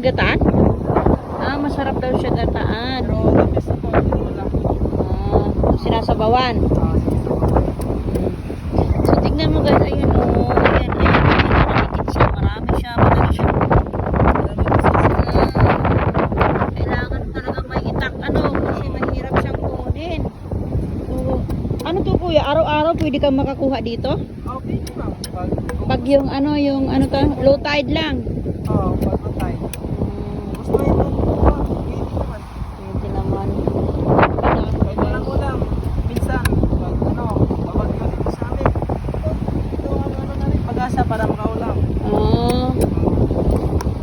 gataan? Ah, masarap daw siya gataan. Pero tapos ito, wala. Sinasabawan. So, tingnan mo guys, ayun o. Ayan, nakikit siya. Marami siya. Madali siya. Kailangan talaga may itak, kasi mahirap siyang kunin. So, ano to kuya? Araw-araw pwede kang makakuha dito? Okay, ma'am. Pag yung low tide lang. Oo, pag-patay. Gusto ito, Pwede naman. kahit walang ulam, minsan, babag yun dito sa amin. Ito ang na rin, pag-asa para makaulam.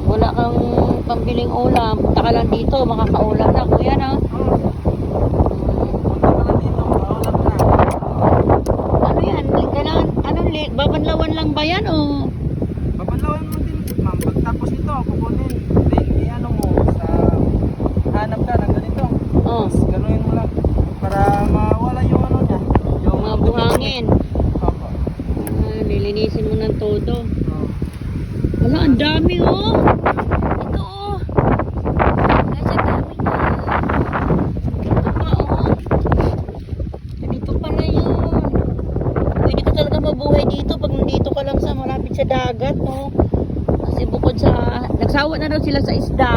Wala kang pambiling ulam. Punta ka lang dito, makakaulam na kuya na. Punta ka lang dito, makaulam na. Ano yan? Kailangan, babanlawan lang ba yan o? Babanlawan mo din, ma'am. Pagtapos ito, kukunin. Then, i-ano mo, hanap ka ng ganito. Oh. Tapos, ganunin mo lang. Para mawala yung niya. Yung Mga buhangin. Opo. Nilinisin mo ng todo. Oo. Wala, ang dami oh. Ito oh. Guys, ang dami na. Ito pa oh. Ganito pala yun. Pwede ka talaga mabuhay dito pag nandito ka lang sa malapit sa dagat, no? Kasi bukod sa, nagsawa na daw sila sa isda.